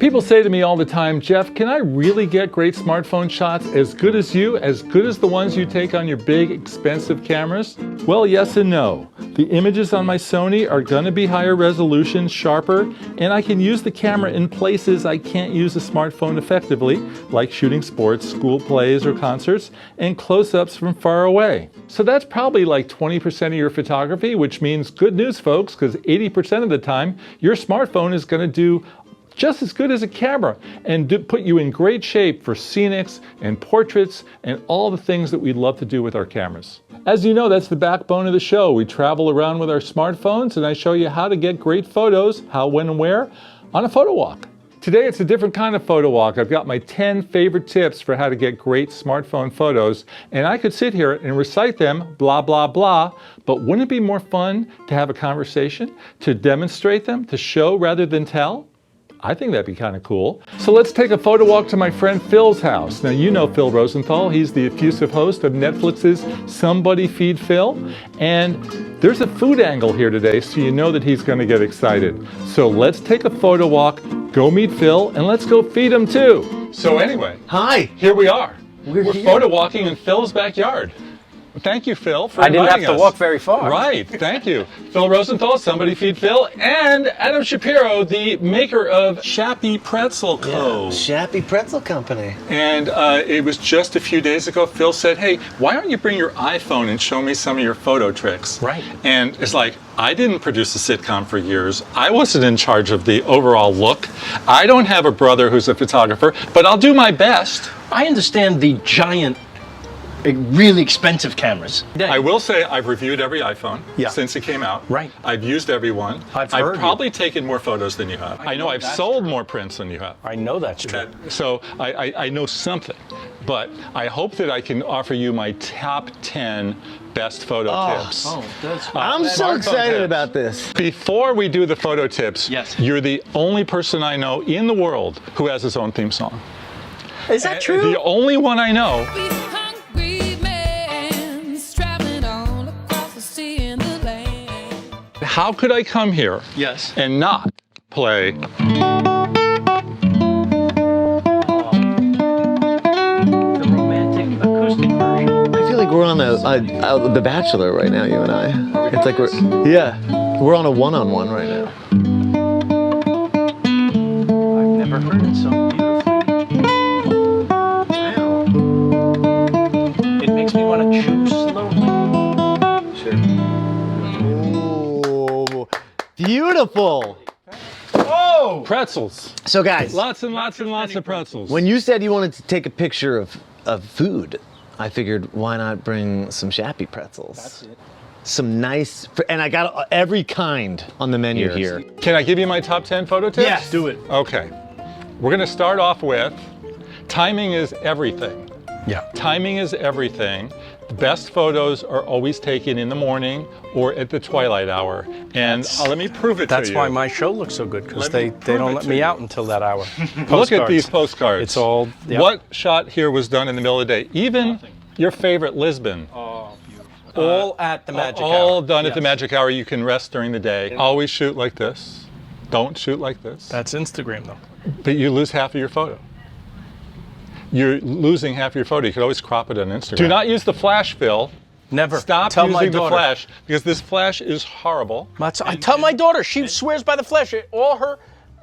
People say to me all the time, Jeff, can I really get great smartphone shots as good as you, as good as the ones you take on your big, expensive cameras? Well, yes and no. The images on my Sony are going to be higher resolution, sharper, and I can use the camera in places I can't use a smartphone effectively, like shooting sports, school plays, or concerts, and close-ups from far away. So that's probably like 20% of your photography, which means good news, folks, because 80% of the time, your smartphone is going to do just as good as a camera and put you in great shape for scenics and portraits and all the things that we love to do with our cameras. As you know, that's the backbone of the show. We travel around with our smartphones and I show you how to get great photos, how, when, and where on a photo walk. Today it's a different kind of photo walk. I've got my 10 favorite tips for how to get great smartphone photos, and I could sit here and recite them, blah, blah, blah, but wouldn't it be more fun to have a conversation, to demonstrate them, to show rather than tell? I think that'd be kind of cool. So let's take a photo walk to my friend Phil's house. Now you know Phil Rosenthal. He's the effusive host of Netflix's Somebody Feed Phil. And there's a food angle here today, so you know that he's going to get excited. So let's take a photo walk, go meet Phil, and let's go feed him too. So anyway, hi, here we are. We're here. photo walking in Phil's backyard. Thank you, Phil, for inviting us. I didn't have to walk very far. Right, thank you. Phil Rosenthal, Somebody Feed Phil, and Adam Shapiro, the maker of Shappy Pretzel Co. Yeah, Shappy Pretzel Company. And it was just a few days ago, Phil said, hey, why don't you bring your iPhone and show me some of your photo tricks? Right. And it's like, I didn't produce a sitcom for years. I wasn't in charge of the overall look. I don't have a brother who's a photographer, but I'll do my best. I understand the giant, really expensive cameras. I will say I've reviewed every iPhone Yeah. since it came out. Right. I've used every one. I've heard probably taken more photos than you have. I know I've sold more prints than you have. I know that's true. So I know something, but I hope that I can offer you my top 10 best photo tips. Oh, that's I'm so excited about this. Before we do the photo tips, Yes. you're the only person I know in the world who has his own theme song. Is that true? The only one I know. How could I come here Yes. and not play? The romantic acoustic version. I feel like we're on The Bachelor right now, you and I. It's like we're on a one-on-one right now. I've never heard it so beautifully. Wow. It makes me want to chew slowly. Sure. Oh, beautiful. Oh! Pretzels. So guys, Lots and lots and lots of pretzels. when you said you wanted to take a picture of food, I figured why not bring some Shappy pretzels? That's it. Some nice, and I got every kind on the menu here. Can I give you my top 10 photo tips? Yes. Do it. Okay. We're gonna start off with, timing is everything. Yeah. Timing is everything. The best photos are always taken in the morning or at the twilight hour. And let me prove it to you. That's why my show looks so good, because Let me they prove don't it let to me you. out until that hour. Look at these postcards. It's all, yeah. What shot here was done in the middle of the day? Even your favorite Lisbon. Oh, beautiful. All at the magic hour. All done at the Yes. magic hour. You can rest during the day. Always shoot like this. Don't shoot like this. That's Instagram, though. But you lose half of your photo. You're losing half of your photo. You could always crop it on Instagram. Do not use the flash, Phil. Never. Stop Tell my using the daughter. flash, because this flash is horrible. I tell my daughter, she swears by the flash. All her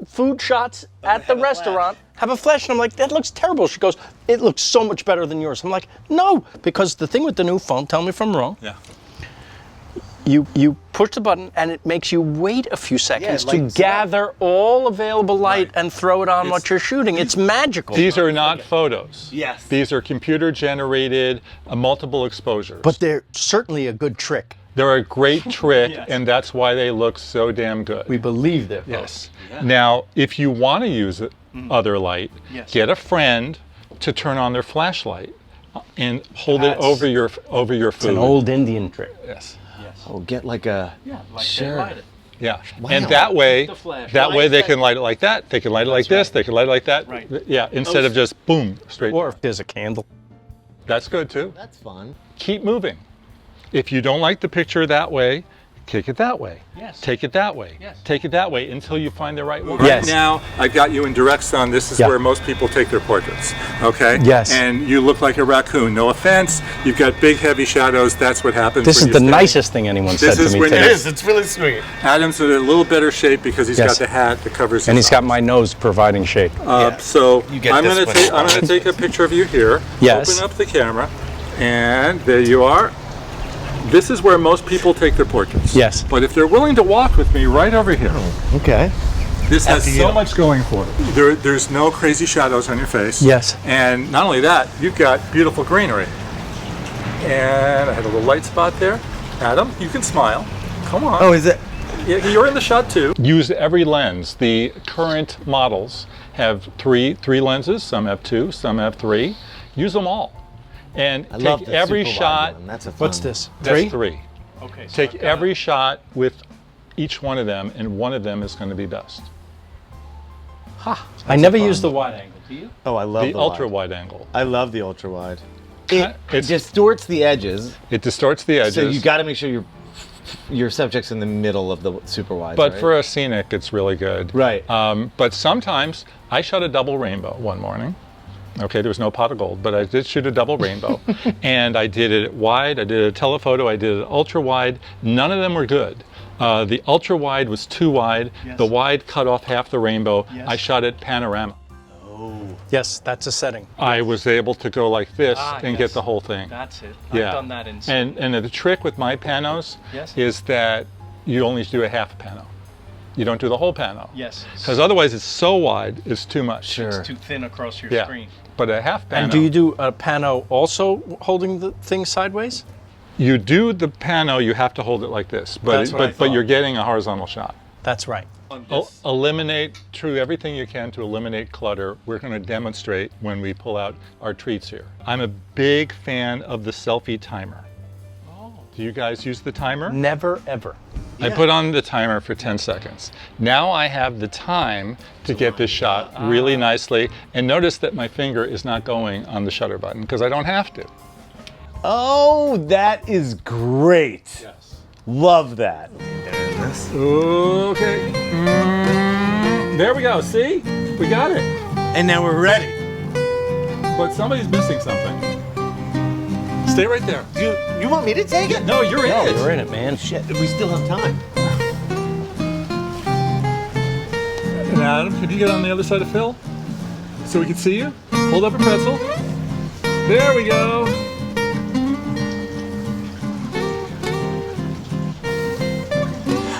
food shots at the restaurant have a flash, and I'm like, that looks terrible. She goes, it looks so much better than yours. I'm like, no, because the thing with the new phone, tell me if I'm wrong, Yeah. you push the button and it makes you wait a few seconds it to lights gather all available light and throw it on what you're shooting. It's magical. These are not photos. Yes. These are computer generated, multiple exposures. But they're certainly a good trick. they're a great trick, and that's why they look so damn good. We believe they're Yes. Now, if you want to use other light, get a friend to turn on their flashlight and hold it over your food. It's an old Indian trick. Yes. Oh, get like a sure. Yeah, Wow. and that way, The flash. they can light it like that. They can light it like this. They can light it like that. Right. Yeah, instead of just boom straight. Or if there's a candle. That's good too. That's fun. Keep moving. If you don't like the picture that way, Take it that way. Yes. Take it that way. Yes. Take it that way until you find the right one. Yes. Right now, I've got you in direct sun. This is Yeah. where most people take their portraits. Okay? Yes. And you look like a raccoon. No offense. You've got big, heavy shadows. That's what happens. This when is the you're standing. nicest thing anyone said This to is me when today. it is. It's really sweet. Adam's in a little better shape because he's Yes. got the hat that covers his And he's got eyes. my nose providing shade. So You get I'm this going one. to take a picture of you here. Yes. Open up the camera, and there you are. This is where most people take their portraits. Yes. But if they're willing to walk with me right over here, Okay. this has After you so know. much going for it. There's no crazy shadows on your face. Yes. And not only that, you've got beautiful greenery. And I had a little light spot there. Adam, you can smile. Come on. Oh, is it? You're in the shot too. Use every lens. The current models have three lenses. Some have 2, some have 3. Use them all. And I love take the every super wide shot. one. That's a fun What's one. this? That's 3? 3. Okay. So Take every shot with each one of them, and one of them is going to be best. I never use the wide angle. Do you? Oh, I love The the ultra wide. wide angle. I love the ultra wide. It It distorts the edges, It distorts the edges. so you got to make sure your subject's in the middle of the super wide. But right? for a scenic, it's really good. Right. But sometimes I shot a double rainbow one morning. Okay, there was no pot of gold, but I did shoot a double rainbow. And I did it wide, I did a telephoto, I did it ultra wide. None of them were good. The ultra wide was too wide. Yes. The wide cut off half the rainbow. Yes. I shot it panorama. Yes, that's a setting. I was able to go like this and yes. get the whole thing. That's it. Yeah. I've done that in. And the trick with my panos Yes. is that you only do a half pano. You don't do the whole pano. Yes. Because otherwise it's so wide, it's too much. Sure. It's too thin across your Yeah. screen. But a half pano. And do you do a pano also holding the thing sideways? You do the pano, you have to hold it like this. But That's what I but thought. you're getting a horizontal shot. That's right. Eliminate, everything you can to eliminate clutter. We're going to demonstrate when we pull out our treats here. I'm a big fan of the selfie timer. Do you guys use the timer? Never ever. I put on the timer for 10 seconds. Now I have the time to get this shot really nicely. And notice that my finger is not going on the shutter button because I don't have to. Oh, that is great. Yes. Love that. Okay. There we go. See? We got it. And now we're ready. But somebody's missing something. Stay right there. You want me to take it? No, you're in No, it. you're in it, man. Shit, we still have time. And Adam, could you get on the other side of Phil? So we can see you? Hold up a pretzel. There we go.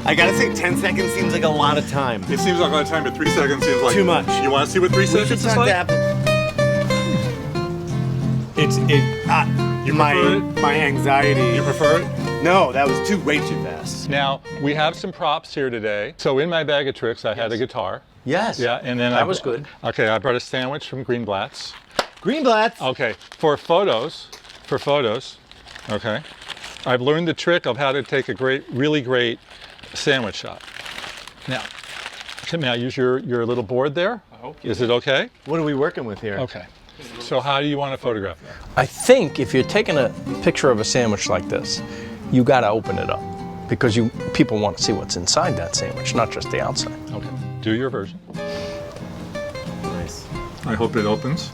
I gotta say, 10 seconds seems like a lot of time. It seems like a lot of time, but 3 seconds seems like Too much. You want to see what 3 seconds is like? My anxiety. You prefer it? No, that was way too fast. Now, we have some props here today. So in my bag of tricks, I had a guitar. Yes. Yeah, and then That was good. Okay, I brought a sandwich from Greenblatt's. Greenblatt's. Okay, for photos, okay, I've learned the trick of how to take a really great sandwich shot. Now, may I use your little board there? I hope you Is it okay? What are we working with here? Okay. So how do you want to photograph that? I think if you're taking a picture of a sandwich like this, you got to open it up because people want to see what's inside that sandwich, not just the outside. Okay, do your version. Nice. I hope it opens.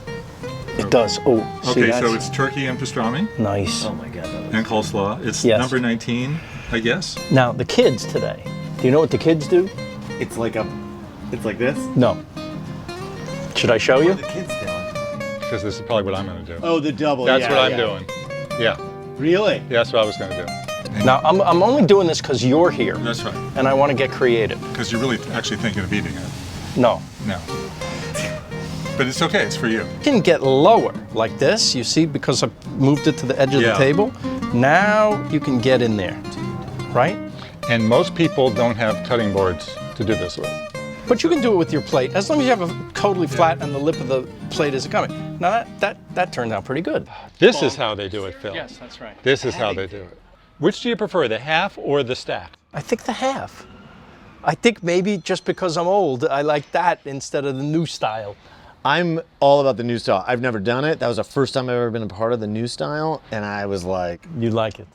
It does. Oh, see Okay, that's so it's turkey and pastrami nice. Oh my god, that and coleslaw. It's Yes. number 19, I guess. Now the kids today. Do you know what the kids do? it's like this. No. Should I show you? The kids doing. Because this is probably what I'm going to do. Oh, the double. That's yeah, what I'm yeah. doing. Yeah, Really? that's what I was going to do. Now I'm only doing this because you're here, That's right. and I want to get creative. Because you're really actually thinking of eating it. No. No. But it's okay, it's for you. You can get lower like this. You see, because I moved it to the edge of Yeah. the table. Now you can get in there, right? And most people don't have cutting boards to do this with. But you can do it with your plate as long as you have a totally flat and the lip of the plate is coming. Now that turned out pretty good. This is how they do it, Phil. that's right. This is how they do it. Which do you prefer, the half or the stack? I think the half. I think maybe just because I'm old, I like that instead of the new style. I'm all about the new style. I've never done it. That was the first time I've ever been a part of the new style, and I was like, You like it.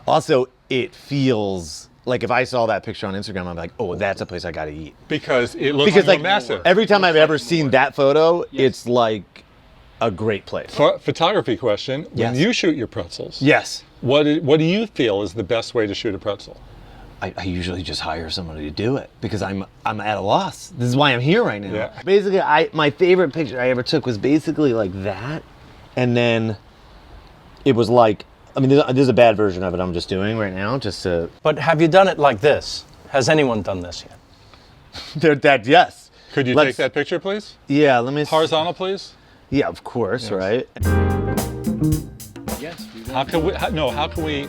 also, it feels like if I saw that picture on Instagram, I'm like, oh, that's a place I gotta eat. Because it looks Like massive. every time I've ever seen that photo, it's like a great place. Photography question. When you shoot your pretzels, Yes. what do you feel is the best way to shoot a pretzel? I usually just hire somebody to do it because I'm at a loss. This is why I'm here right now. Yeah. Basically, my favorite picture I ever took was basically like that, and then it was like, I mean, there's a bad version of it I'm just doing right now, just to. But have you done it like this? Has anyone done this yet? Yes. Could you take that picture, please? Yeah, let me. Horizontal, please. Yeah, of course, right? Yes. How can we?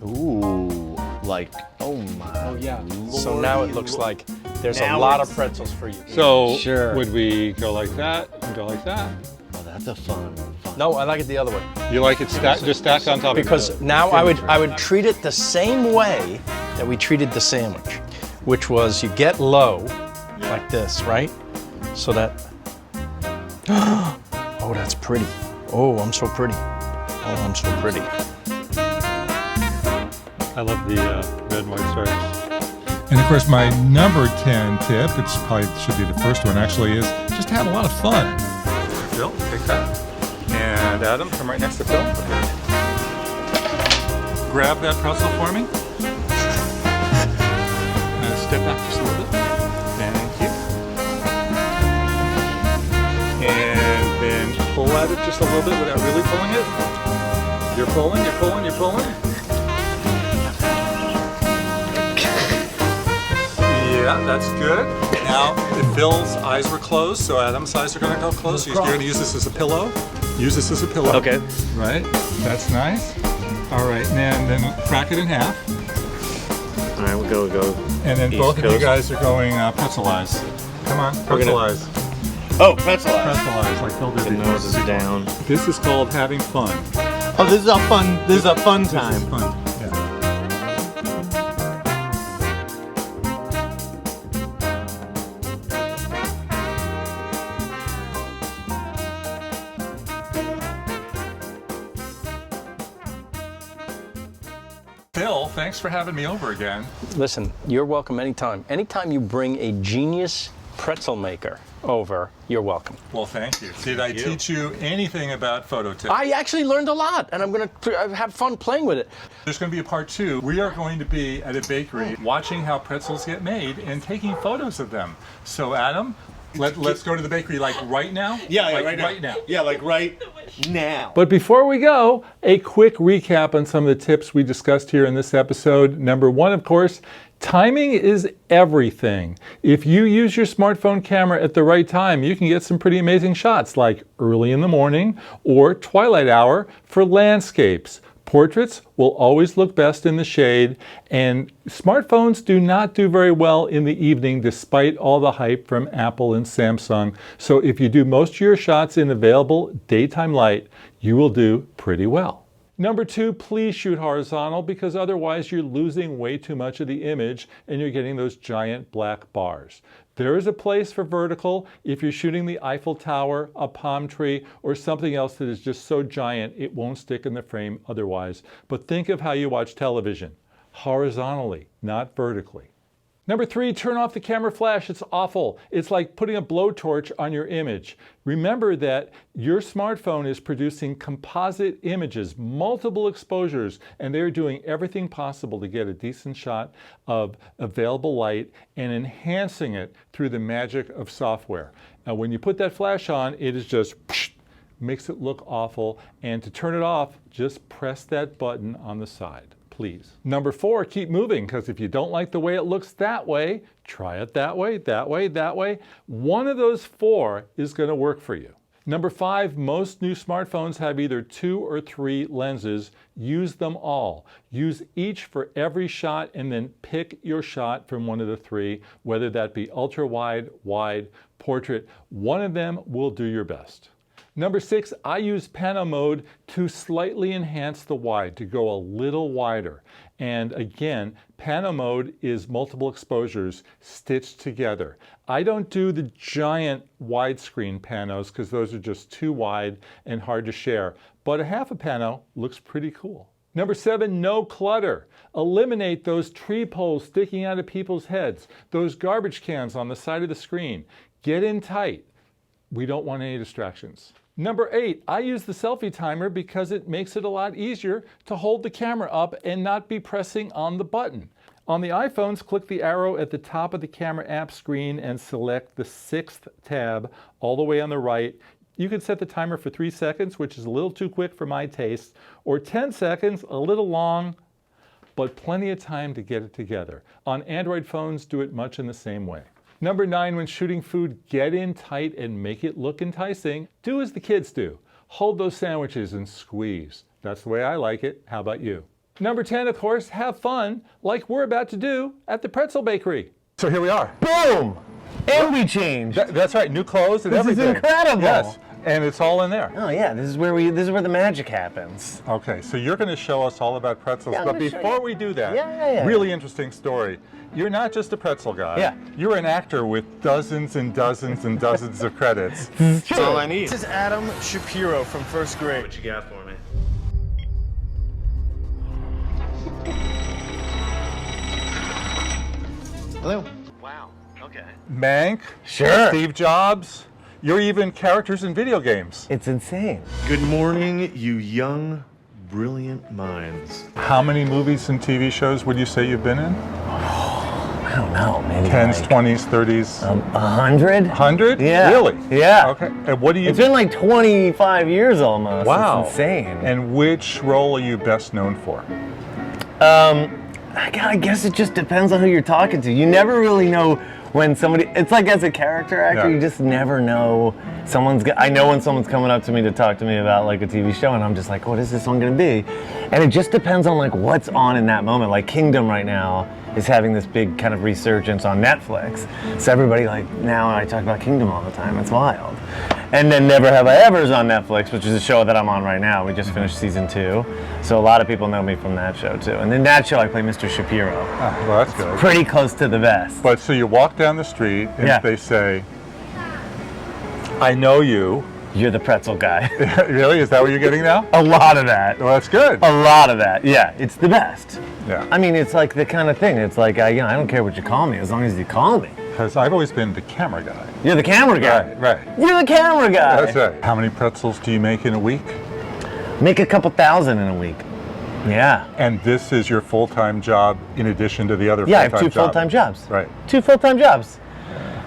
Ooh, like, oh my. Oh yeah. So now it looks like there's a lot of pretzels for you. So Sure. would we go like that and go like that? Oh, that's a fun. No, I like it the other way. You like it just stacked on top of Because each other? now I would treat it the same way that we treated the sandwich, which was you get low like this, right? So that. Oh, that's pretty. Oh, I'm so pretty. Oh, I'm so pretty. I love the red and white stripes. And of course, my number 10 tip, which probably should be the first one actually, is just have a lot of fun. Phil, take that. And Adam, come right next to Phil. Grab that pretzel for me. And step back just a little bit. Thank you. And then pull at it just a little bit without really pulling it. You're pulling, you're pulling, you're pulling. Yeah, that's good. Now, if Phil's eyes were closed, so Adam's eyes are going to go closed. So you're going to use this as a pillow. Use this as a pillow. Okay. Right? That's nice. All right, and then crack it in half. All right, we'll go. And then East both of you Coast. guys are going pretzel eyes. Come on, pretzel eyes. Oh, pretzel eyes. Pretzel eyes, like Phil did The before. nose is down. This is called having fun. Oh, this is a fun. This is a fun time. This is fun. Yeah. Phil, thanks for having me over again. Listen, you're welcome anytime. Anytime you bring a genius pretzel maker over, you're welcome. Well, thank you. Did I teach you anything about photo tips? I actually learned a lot, and I'm going to have fun playing with it. There's going to be a part 2. We are going to be at a bakery watching how pretzels get made and taking photos of them. So, Adam, let's go to the bakery like right now? Yeah, like, right now. Yeah, like right now. But before we go, a quick recap on some of the tips we discussed here in this episode. Number 1, of course, timing is everything. If you use your smartphone camera at the right time, you can get some pretty amazing shots like early in the morning or twilight hour for landscapes. Portraits will always look best in the shade, and smartphones do not do very well in the evening despite all the hype from Apple and Samsung. So if you do most of your shots in available daytime light, you will do pretty well. Number 2, please shoot horizontal because otherwise you're losing way too much of the image and you're getting those giant black bars. There is a place for vertical if you're shooting the Eiffel Tower, a palm tree, or something else that is just so giant it won't stick in the frame otherwise. But think of how you watch television. Horizontally, not vertically. Number 3, turn off the camera flash. It's awful. It's like putting a blowtorch on your image. Remember that your smartphone is producing composite images, multiple exposures, and they're doing everything possible to get a decent shot of available light and enhancing it through the magic of software. Now, when you put that flash on, it is just makes it look awful. And to turn it off, just press that button on the side. Please. Number 4, keep moving, because if you don't like the way it looks that way, try it that way, that way, that way. One of those 4 is going to work for you. Number 5, most new smartphones have either 2 or 3 lenses. Use them all. Use each for every shot and then pick your shot from one of the 3, whether that be ultra wide, wide, portrait. One of them will do your best. Number 6, I use PANO mode to slightly enhance the wide, to go a little wider. And again, PANO mode is multiple exposures stitched together. I don't do the giant widescreen panos because those are just too wide and hard to share. But a half a pano looks pretty cool. Number 7, no clutter. Eliminate those tree poles sticking out of people's heads, those garbage cans on the side of the screen. Get in tight. We don't want any distractions. Number 8, I use the selfie timer because it makes it a lot easier to hold the camera up and not be pressing on the button. On the iPhones, click the arrow at the top of the camera app screen and select the 6th tab all the way on the right. You can set the timer for 3 seconds, which is a little too quick for my taste, or 10 seconds, a little long, but plenty of time to get it together. On Android phones, do it much in the same way. Number 9, when shooting food, get in tight and make it look enticing. Do as the kids do. Hold those sandwiches and squeeze. That's the way I like it. How about you? Number 10, of course, have fun, like we're about to do at the Pretzel Bakery. So here we are. Boom! And we changed. That's right, new clothes and everything. This is incredible. Yes, and it's all in there. Oh yeah, this is where the magic happens. Okay, so you're going to show us all about pretzels, Yeah, I'm but gonna show before you. we do that, Yeah. really interesting story. You're not just a pretzel guy. Yeah. You're an actor with dozens and dozens and dozens of credits. That's all I need. This is Adam Shapiro from first grade. What you got for me? Hello. Wow. Okay. Mank. Sure. Steve Jobs. You're even characters in video games. It's insane. Good morning, you young, brilliant minds. How many movies and TV shows would you say you've been in? I don't know, maybe 10s, like 20s, 30s? 100? 100? Yeah. Really? Yeah. Okay. And what do you... It's been like 25 years almost. Wow. It's insane. And which role are you best known for? I guess it just depends on who you're talking to. You never really know when somebody, it's like as a character actor, Yeah. you just never know. I know when someone's coming up to me to talk to me about like a TV show, and I'm just like, what is this one gonna be? And it just depends on like what's on in that moment. Like Kingdom right now is having this big kind of resurgence on Netflix. So everybody like, now I talk about Kingdom all the time, it's wild. And then Never Have I Ever is on Netflix, which is a show that I'm on right now. We just finished season 2. So a lot of people know me from that show too. And in that show I play Mr. Shapiro. Well, that's good. Pretty close to the best. But so you walk down the street and Yeah. they say, I know you. You're the pretzel guy. Really? Is that what you're getting now? A lot of that. Well, that's good. A lot of that. Yeah, it's the best. Yeah. I mean, it's like the kind of thing. It's like, I don't care what you call me as long as you call me. Because I've always been the camera guy. You're the camera guy. Right. You're the camera guy. That's right. How many pretzels do you make in a week? Make a couple thousand in a week. Yeah. And this is your full-time job in addition to the other Yeah, I full-time have 2 full-time jobs. Right. 2 full-time jobs.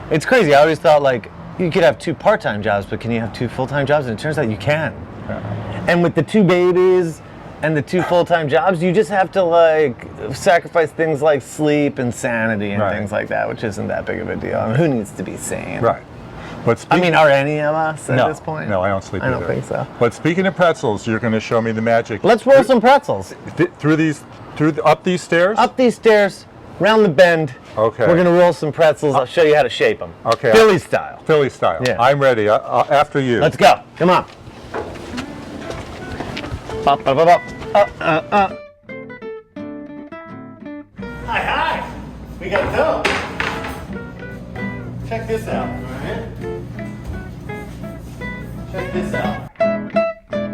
It's crazy. I always thought like you could have 2 part-time jobs, but can you have 2 full-time jobs? And it turns out you can. Yeah. And with the 2 babies and the 2 full-time jobs, you just have to like sacrifice things like sleep and sanity and Right. things like that, which isn't that big of a deal. I mean, who needs to be sane? Right. But I mean, are any of us at no, this point? No, I don't sleep I don't either. think so. But speaking of pretzels, you're going to show me the magic. Let's roll some pretzels. Up these stairs? Up these stairs, round the bend. Okay. We're gonna roll some pretzels. I'll show you how to shape them. Okay. Philly style. Philly style. Yeah. I'm ready. After you. Let's go. Come on. Up, up, up, up. Hi. We got dough. Check this out. All right. Check this out.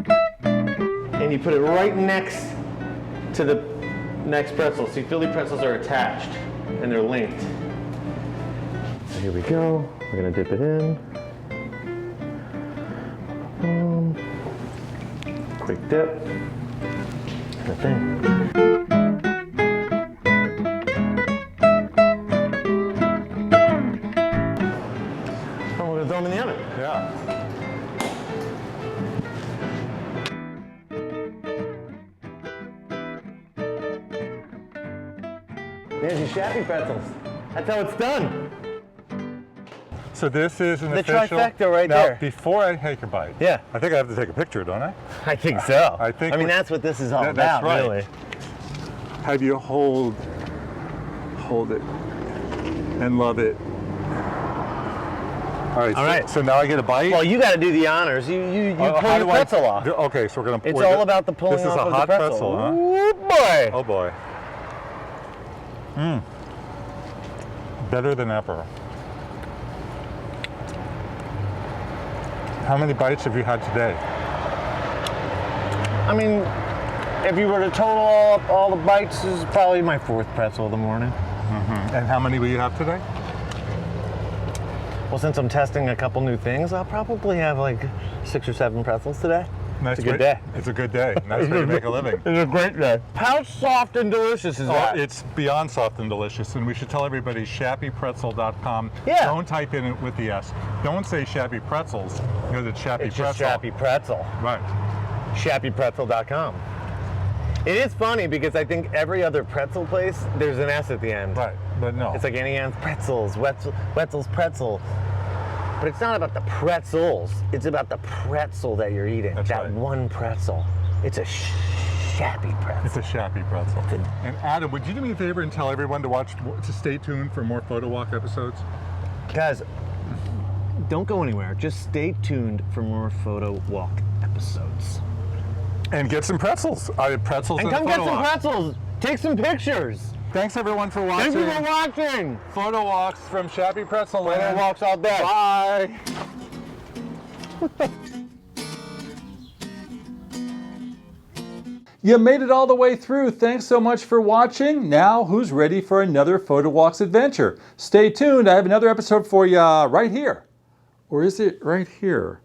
And you put it right next to the next pretzel. See, Philly pretzels are attached and they're linked. So here we go. We're gonna dip it in. Quick dip. And a thing. Oh, we're gonna throw them in the oven. Yeah. There's your Shappy Pretzels. That's how it's done. So this is an The official... trifecta right now, there. before I take a bite, Yeah. I think I have to take a picture, don't I? I think so. I think mean, we're- that's what this is all That's about, right. really. Have you hold it and love it. All right. So now I get a bite? Well, you got to do the honors. You pull how your do I- pretzel off. Okay, so we're going to... It's all about the pulling This is off a of hot the pretzel. huh? Ooh, boy. Oh, boy. Better than ever. How many bites have you had today? I mean, if you were to total up all the bites, this is probably my 4th pretzel of the morning. And how many will you have today? Well, since I'm testing a couple new things, I'll probably have like 6 or 7 pretzels today. Nice It's a good way- day. It's a good day. Nice way to make a living. It's a great day. How soft and delicious is Oh, that? it's beyond soft and delicious, and we should tell everybody ShappyPretzel.com. Yeah. Don't type in it with the S. Don't say Shappy Pretzels, because it's Shappy It's Pretzel. just Shappy Pretzel. Right. ShappyPretzel.com. It is funny because I think every other pretzel place, there's an S at the end. Right, but no. It's like Annie Ann's Pretzels, Wetzel's Pretzel. But it's not about the pretzels. It's about the pretzel that you're eating. That's that right. one pretzel. It's a Shappy Pretzel. It's a Shappy Pretzel. And Adam, would you do me a favor and tell everyone to stay tuned for more Photowalk episodes? Guys, don't go anywhere. Just stay tuned for more Photowalk episodes. And get some pretzels. Pretzels And in come the get some Photowalk. pretzels. Take some pictures. Thanks everyone for watching. Thank you for watching. Photowalks from Shappy Pretzel Land. Photowalks all day. Bye. You made it all the way through. Thanks so much for watching. Now, who's ready for another Photowalks adventure? Stay tuned. I have another episode for you right here. Or is it right here?